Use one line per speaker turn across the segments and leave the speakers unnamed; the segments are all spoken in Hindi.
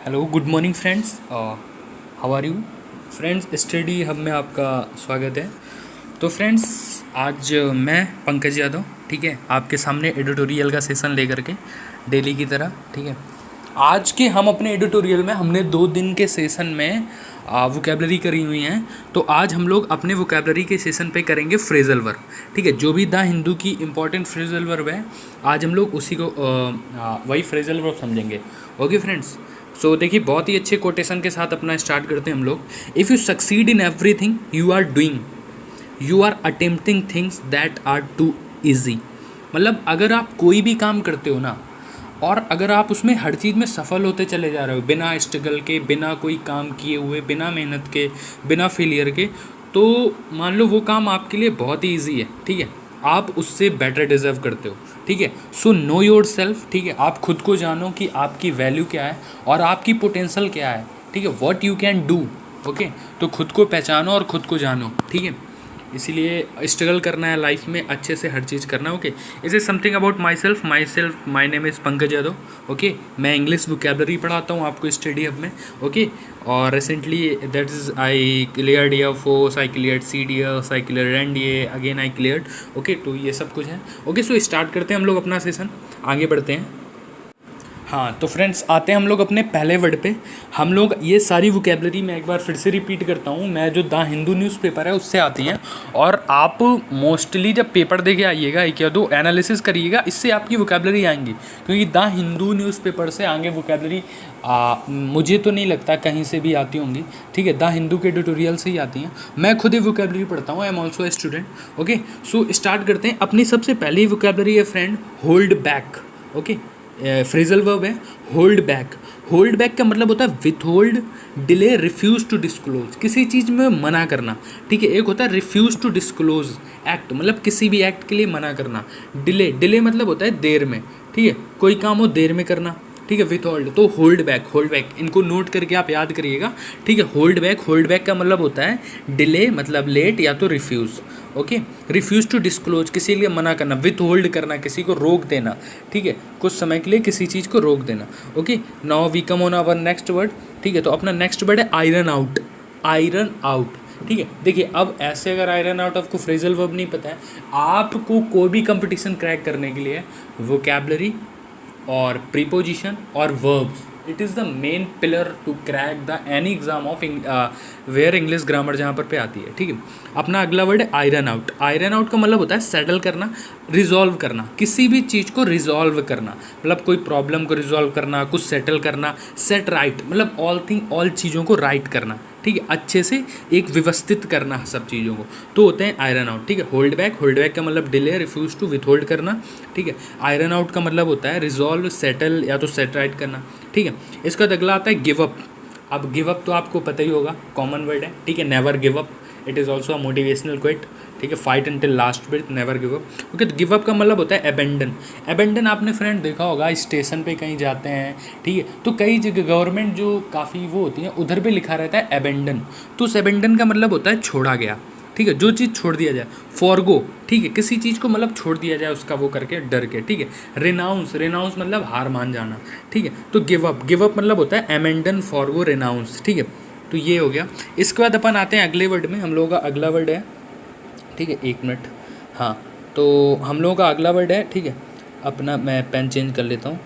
Hello, good morning friends, how are you friends. Study hub में आपका स्वागत है। तो फ्रेंड्स, आज मैं पंकज यादव, ठीक है, आपके सामने एडिटोरियल का सेशन लेकर के डेली की तरह, ठीक है। आज के हम अपने एडिटोरियल में हमने 2 दिन के सेशन में वोकेबलरी करी हुई हैं। तो आज हम लोग अपने वोकेबलरी के सेशन पे करेंगे फ्रेजल वर्ब, ठीक है। जो भी द हिंदू की इंपॉर्टेंट फ्रेजल वर्ब है, आज हम लोग उसी को वही फ्रेजल वर्ब समझेंगे। ओके फ्रेंड्स, सो देखिए, बहुत ही अच्छे कोटेशन के साथ अपना स्टार्ट करते हैं हम लोग। If you succeed in everything you are doing, you are attempting things that are too easy. मतलब अगर आप कोई भी काम करते हो ना, और अगर आप उसमें हर चीज़ में सफल होते चले जा रहे हो, बिना स्ट्रगल के, बिना कोई काम किए हुए, बिना मेहनत के, बिना फेलियर के, तो मान लो वो काम आपके लिए बहुत ही ईजी है, ठीक है। आप उससे बेटर डिज़र्व करते हो, ठीक है। सो नो योर सेल्फ, ठीक है। आप खुद को जानो कि आपकी वैल्यू क्या है और आपकी पोटेंशियल क्या है, ठीक है। What you can do, okay. तो खुद को पहचानो और खुद को जानो, ठीक है। इसीलिए स्ट्रगल करना है लाइफ में, अच्छे से हर चीज़ करना है, okay. Is is something about my self my name is Pankaj Yadav, okay. मैं इंग्लिश वोकेबलरी पढ़ाता हूँ आपको स्टडी हब में, ओके। और recently that is I cleared air force, I cleared CDS, I cleared NDA, again I cleared, okay. तो ये सब कुछ है, ओके। सो स्टार्ट करते हैं हम लोग अपना सेशन, आगे बढ़ते हैं। हाँ, तो फ्रेंड्स, आते हैं हम लोग अपने पहले वर्ड पे। हम लोग ये सारी वोकेबलरी मैं एक बार फिर से रिपीट करता हूँ, मैं जो द हिंदू न्यूज़पेपर है उससे आती हैं। और आप मोस्टली जब पेपर दे के आइएगा, एक या दो एनालिसिस करिएगा, इससे आपकी वोकेबलरी आएंगी। क्योंकि द हिंदू न्यूज़पेपर से आगे वोकेबलरी मुझे तो नहीं लगता कहीं से भी आती होंगी, ठीक है। द हिंदू के ट्यूटोरियल से ही आती हैं। मैं खुद ही वोकेबलरी पढ़ता हूँ, I am also a student, okay. So start करते हैं। अपनी सबसे पहली वोकेबलरी है friend, hold back, okay. Phrasal verb है होल्ड बैक। होल्ड बैक का मतलब होता है withhold, delay, refuse to disclose, किसी चीज़ में मना करना, ठीक है। एक होता है रिफ्यूज़ टू डिस्क्लोज एक्ट, मतलब किसी भी एक्ट के लिए मना करना। डिले, डिले मतलब होता है देर में, ठीक है। कोई काम हो देर में करना, ठीक है। विथहोल्ड, तो होल्ड बैक, होल्ड बैक, इनको नोट करके आप याद करिएगा, ठीक है। होल्ड बैक, होल्ड बैक का मतलब होता है डिले मतलब लेट या तो refuse, okay. Refuse to disclose, किसी के लिए मना करना। विथ होल्ड करना, किसी को रोक देना, ठीक है। कुछ समय के लिए किसी चीज़ को रोक देना, okay. Now we come on our next word, ठीक है। तो अपना नेक्स्ट वर्ड है आयरन आउट, आयरन आउट, ठीक है। देखिए, अब ऐसे अगर आयरन आउट आपको फ्रेजल वर्ब नहीं पता है, आपको कोई भी कंपटीशन क्रैक करने के लिए वोकैबलरी और प्रीपोजिशन और verbs, it is the main pillar to crack the any exam of where English grammar जहाँ पर पे आती है, ठीक है। अपना अगला वर्ड है आयरन आउट। आयरन आउट का मतलब होता है सेटल करना, रिजॉल्व करना, किसी भी चीज़ को रिजॉल्व करना, मतलब कोई प्रॉब्लम को रिजॉल्व करना, कुछ सेटल करना। सेट राइट मतलब ऑल चीज़ों को राइट करना, ठीक है। अच्छे से एक व्यवस्थित करना सब चीज़ों को, तो होते हैं आयरन आउट, ठीक है। होल्ड बैक, होल्ड बैक का मतलब डिले, रिफ्यूज़ टू विथहोल्ड करना, ठीक है। आयरन आउट का मतलब होता है रिजॉल्व, सेटल या तो सेट राइट करना, ठीक है। इसका अगला आता है गिव अप। अब गिव अप तो आपको पता ही होगा, कॉमन वर्ड है, ठीक है। Never give up, it is also a motivational quote, ठीक है। Fight until last breath, never give up, okay. तो गिव अप का मतलब होता है अबेंडन। अबेंडन आपने फ्रेंड देखा होगा, स्टेशन पे कहीं जाते हैं, ठीक है, तो कई जगह गवर्नमेंट जो काफ़ी वो होती है उधर पे लिखा रहता है अबेंडन। तो उस अबेंडन का मतलब होता है छोड़ा गया, ठीक है, जो चीज़ छोड़ दिया जाए। फॉरगो, ठीक है, किसी चीज़ को मतलब छोड़ दिया जाए उसका वो करके, डर के, ठीक है। रेनाउंस, रेनाउंस मतलब हार मान जाना, ठीक है। तो गिव अप, गिव अप मतलब होता है अमेंडन, फॉरगो, रेनाउंस, ठीक है। तो ये हो गया। इसके बाद अपन आते हैं अगले वर्ड में। हम लोगों का अगला वर्ड है, ठीक है, 1 मिनट, हाँ। तो हम लोगों का अगला वर्ड है, ठीक है। अपना मैं पेन चेंज कर लेता हूँ,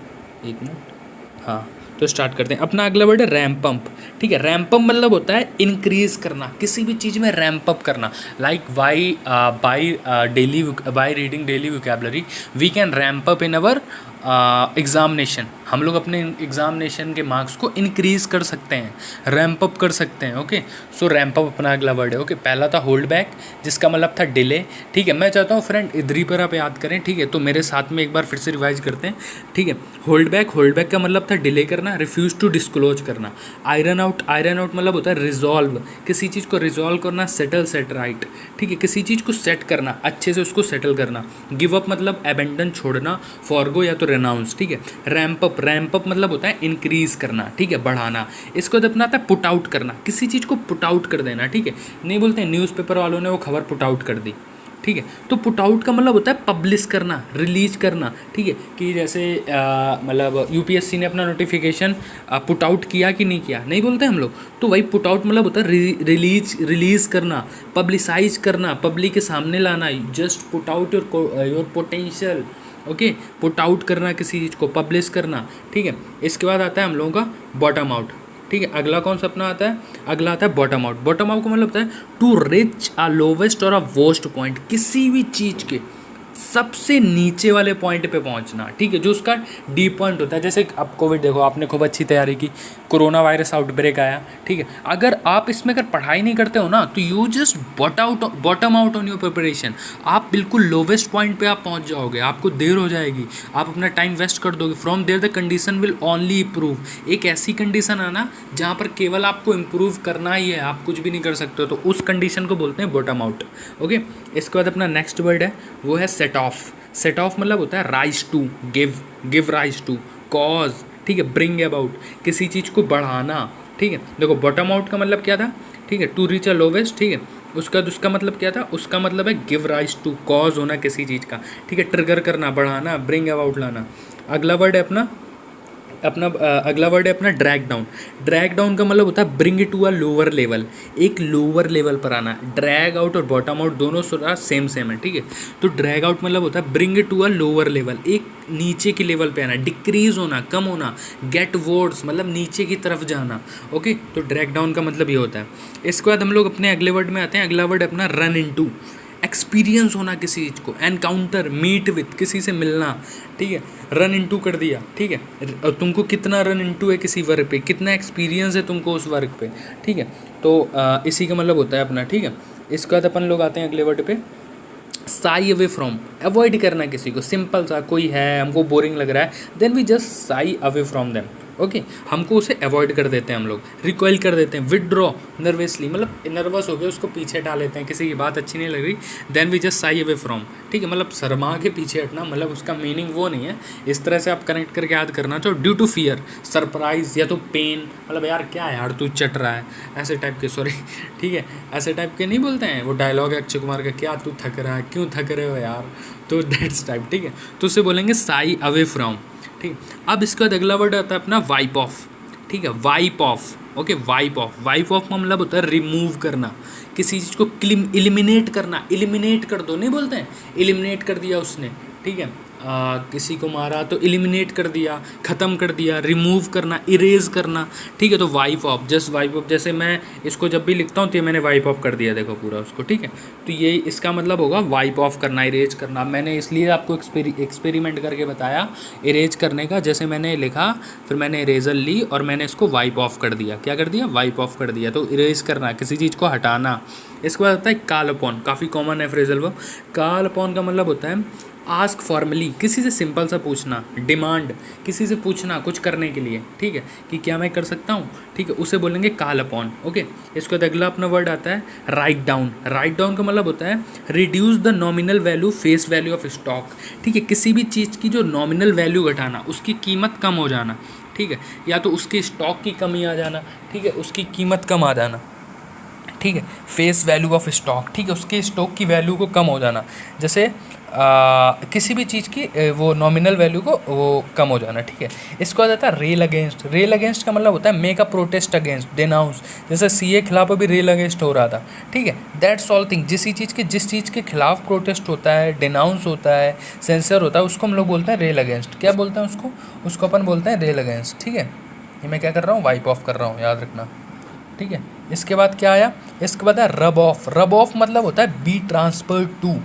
1 मिनट, हाँ। तो स्टार्ट करते हैं। अपना अगला वर्ड है रैम्प अप, ठीक है। रैम्प अप मतलब होता है इंक्रीज करना, किसी भी चीज़ में रैम्प अप करना। Like by reading daily vocabulary we can ramp up in our examination. हम लोग अपने एग्जामिनेशन के मार्क्स को इंक्रीज कर सकते हैं, रैम्प अप कर सकते हैं, ओके। सो रैम्प अप अपना अगला वर्ड है, ओके। पहला था होल्ड बैक, जिसका मतलब था डिले, ठीक है। मैं चाहता हूँ फ्रेंड इधर ही पर आप याद करें, ठीक है। तो मेरे साथ में एक बार फिर से रिवाइज करते हैं, ठीक है। होल्ड बैक, होल्ड बैक का मतलब था डिले करना, रिफ्यूज़ टू डिस्क्लोज करना। आयरन आउट, आयरन आउट मतलब होता है रिजॉल्व, किसी चीज़ को रिजॉल्व करना, सेटल, सेट राइट, ठीक है, किसी चीज़ को सेट करना, अच्छे से उसको सेटल करना। गिव अप मतलब अबेंडन, छोड़ना, फॉरगो या तो रेनाउंस, ठीक है। रैम्प अप, रैम्प अप मतलब होता है इंक्रीज करना, ठीक है, बढ़ाना। इसको अपना आता है पुट आउट करना, किसी चीज़ को पुट आउट कर देना, ठीक है। नहीं बोलते न्यूज़पेपर वालों ने वो खबर पुट आउट कर दी, ठीक है। तो पुट आउट का मतलब होता है पब्लिश करना, रिलीज करना, ठीक है। कि जैसे मतलब यूपीएससी ने अपना नोटिफिकेशन पुट आउट किया कि नहीं किया, नहीं बोलते हम लोग, तो वही पुट आउट मतलब होता है रिलीज करना, पब्लिसाइज करना, पब्लिक के सामने लाना, just put out your potential, okay. Put out करना किसी चीज़ को, पब्लिश करना, ठीक है। इसके बाद आता है हम लोगों का बॉटम आउट, ठीक है। अगला कौन सा अपना आता है, अगला आता है बॉटम आउट। बॉटम आउट का मतलब होता है टू रिच अ लोवेस्ट और अ वर्स्ट पॉइंट, किसी भी चीज़ के सबसे नीचे वाले पॉइंट पे पहुंचना, ठीक है, जो उसका डी पॉइंट होता है। जैसे अब कोविड देखो, आपने खूब अच्छी तैयारी की, कोरोना वायरस आउटब्रेक आया, ठीक है। अगर आप इसमें अगर पढ़ाई नहीं करते हो ना, तो you just bottom out on your preparation, आप बिल्कुल लोवेस्ट पॉइंट पे आप पहुंच जाओगे, आपको देर हो जाएगी, आप अपना टाइम वेस्ट कर दोगे। From there the condition will only improve, एक ऐसी कंडीशन आना जहाँ पर केवल आपको इम्प्रूव करना ही है, आप कुछ भी नहीं कर सकते हो, तो उस कंडीशन को बोलते हैं बॉटम आउट, ओके। इसके बाद अपना नेक्स्ट वर्ड है वो है सेट ऑफ। सेट ऑफ मतलब होता है rise to, give rise to, cause, ठीक है, ब्रिंग अबाउट, किसी चीज़ को बढ़ाना, ठीक है। देखो बॉटम आउट का मतलब क्या था, ठीक है, टू रीच अ लोवेस्ट, ठीक है। उसका मतलब क्या था, उसका मतलब है गिव राइज टू, कॉज होना किसी चीज़ का, ठीक है, ट्रिगर करना, बढ़ाना, ब्रिंग अबाउट लाना। अगला वर्ड है अगला वर्ड है अपना ड्रैग डाउन। ड्रैग डाउन का मतलब होता है bring to a lower level, एक लोअर लेवल पर आना। ड्रैग आउट और बॉटम आउट दोनों सेम है, ठीक है। तो ड्रैग आउट मतलब होता है bring to a lower level, एक नीचे की लेवल पे आना, डिक्रीज होना, कम होना, गेट वर्ड्स मतलब नीचे की तरफ जाना, ओके। तो ड्रैग डाउन का मतलब ये होता है। इसके बाद हम लोग अपने अगले वर्ड में आते हैं। अगला वर्ड अपना रन इनटू, एक्सपीरियंस होना किसी चीज़ को, एनकाउंटर, मीट विथ, किसी से मिलना, ठीक है। रन इनटू कर दिया, ठीक है, तुमको कितना रन इनटू है किसी वर्क पे, कितना एक्सपीरियंस है तुमको उस वर्क पे, ठीक है। तो इसी का मतलब होता है अपना, ठीक है। इसके बाद अपन लोग आते हैं अगले वर्ड पे, साई अवे फ्रॉम, अवॉइड करना किसी को, सिंपल सा, कोई है हमको बोरिंग लग रहा है, then we just shy away from them, okay. हमको उसे अवॉइड कर देते हैं हम लोग, रिकॉइल कर देते हैं, विदड्रॉ, नर्वसली मतलब नर्वस हो गए उसको पीछे हटा लेते हैं, किसी की बात अच्छी नहीं लग रही, then we just shy away from, ठीक है। मतलब शर्मा के पीछे हटना, मतलब उसका मीनिंग वो नहीं है, इस तरह से आप कनेक्ट करके याद करना। तो ड्यू टू फियर, सरप्राइज या तो पेन, मतलब यार क्या है यार तू चट रहा है, ऐसे टाइप के, सॉरी, ठीक है, ऐसे टाइप के नहीं बोलते हैं, वो डायलॉग है अक्षय कुमार का, क्या तू थक रहा है, क्यों थक रहे हो यार, तो दैट्स टाइप, ठीक है। तो उसे बोलेंगे साई अवे फ्रॉम, ठीक। अब इसके बाद अगला वर्ड आता है अपना वाइप ऑफ, ठीक है, wipe off, okay. Wipe off का मतलब होता है रिमूव करना, किसी चीज़ को इलिमिनेट करना, इलिमिनेट कर दो नहीं बोलते हैं, इलिमिनेट कर दिया उसने, ठीक है। किसी को मारा तो इलिमिनेट कर दिया, ख़त्म कर दिया, रिमूव करना, इरेज करना, ठीक है। तो wipe off, just wipe off, जैसे मैं इसको जब भी लिखता हूँ तो ये मैंने वाइप ऑफ कर दिया, देखो पूरा उसको, ठीक है। तो ये इसका मतलब होगा वाइप ऑफ करना, इरेज करना। मैंने इसलिए आपको एक्सपेरिमेंट करके बताया इरेज करने का, जैसे मैंने लिखा, फिर मैंने इरेजर ली और मैंने इसको वाइप ऑफ कर दिया, क्या कर दिया, वाइप ऑफ कर दिया। तो इरेज करना, किसी चीज़ को हटाना। इसके बाद आता है कॉल अपॉन, काफ़ी कॉमन है फ्रेजल वर्ब। कॉल अपॉन का मतलब होता है आस्क फॉर्मली, किसी से सिंपल सा पूछना, डिमांड, किसी से पूछना कुछ करने के लिए, ठीक है, कि क्या मैं कर सकता हूँ, ठीक है, उसे बोलेंगे कॉल अपॉन, ओके। इसके बाद अगला अपना वर्ड आता है राइट डाउन। राइट डाउन का मतलब होता है reduce the nominal value face value of stock, ठीक है, किसी भी चीज़ की जो नॉमिनल वैल्यू घटाना, उसकी कीमत कम हो जाना, ठीक है, या तो उसके स्टॉक की कमी आ जाना, ठीक है, उसकी कीमत कम आ जाना, ठीक है। फेस वैल्यू ऑफ स्टॉक, ठीक है, उसके स्टॉक की वैल्यू को कम हो जाना, जैसे किसी भी चीज़ की वो नॉमिनल वैल्यू को वो कम हो जाना, ठीक है। इसको आ जाता है रेल अगेंस्ट। रेल अगेंस्ट का मतलब होता है मेक अ प्रोटेस्ट अगेंस्ट, डेनाउंस, जैसे सीए के खिलाफ अभी रेल अगेंस्ट हो रहा था, ठीक है। दैट्स ऑल थिंग, जिस चीज़ के खिलाफ प्रोटेस्ट होता है, डेनाउंस होता है, सेंसर होता है, उसको हम लोग बोलते हैं रेल अगेंस्ट। क्या बोलते हैं उसको अपन बोलते हैं रेल अगेंस्ट, ठीक है। ये मैं क्या कर रहा हूँ, वाइप ऑफ कर रहा हूँ, याद रखना, ठीक है। इसके बाद क्या आया, इसके बाद है रब ऑफ। रब ऑफ मतलब होता है be transferred to,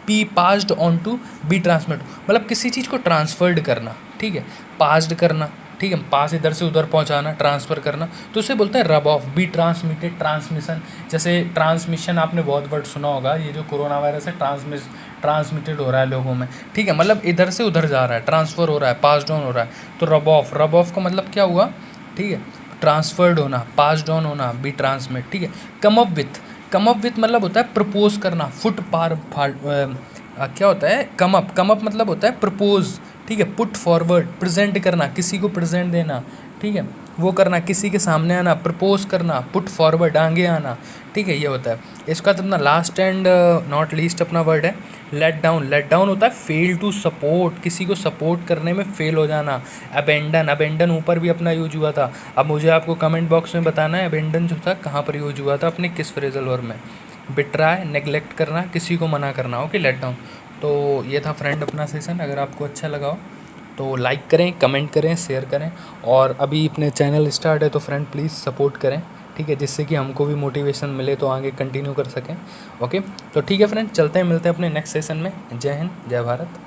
be passed on to, be transmit, मतलब किसी चीज़ को ट्रांसफर्ड करना, ठीक है, पास्ड करना, ठीक है, पास इधर से उधर पहुंचाना, ट्रांसफ़र करना, तो उसे बोलते हैं rub off. Be transmitted, transmission, जैसे ट्रांसमिशन आपने बहुत वर्ड सुना होगा, ये जो कोरोना वायरस है ट्रांसमिटेड हो रहा है लोगों में, ठीक है, मतलब इधर से उधर जा रहा है, ट्रांसफ़र हो रहा है, पास्ड ऑन हो रहा है, तो रब ऑफ। रब ऑफ का मतलब क्या हुआ, ठीक है, ट्रांसफर्ड होना, पास्ड ऑन होना, बी ट्रांसमिट, ठीक है। कम अप विथ मतलब होता है प्रपोज करना, फुट पार क्या होता है, कम अप मतलब होता है प्रपोज, ठीक है, पुट फॉरवर्ड, प्रेजेंट करना, किसी को प्रेजेंट देना, ठीक है, वो करना, किसी के सामने आना, प्रपोज करना, पुट फॉरवर्ड, आगे आना, ठीक है, ये होता है। इसका तो अपना लास्ट एंड नॉट लीस्ट अपना वर्ड है लेट डाउन। लेट डाउन होता है फेल टू सपोर्ट, किसी को सपोर्ट करने में फेल हो जाना। अबेंडन, अबेंडन ऊपर भी अपना यूज हुआ था। अब मुझे आपको कमेंट बॉक्स में बताना है अबेंडन जो था कहाँ पर यूज हुआ था, अपने किस फ्रेजल वर्ब में। बिट्राय, नेग्लेक्ट करना, किसी को मना करना। Okay, let down. तो ये था फ्रेंड अपना सेशन। अगर आपको अच्छा लगा हो तो लाइक करें, कमेंट करें, शेयर करें, और अभी अपने चैनल स्टार्ट है तो फ्रेंड प्लीज़ सपोर्ट करें, ठीक है, जिससे कि हमको भी मोटिवेशन मिले तो आगे कंटिन्यू कर सकें। ओके, तो ठीक है फ्रेंड, चलते हैं, मिलते हैं अपने नेक्स्ट सेशन में। जय हिंद, जय भारत।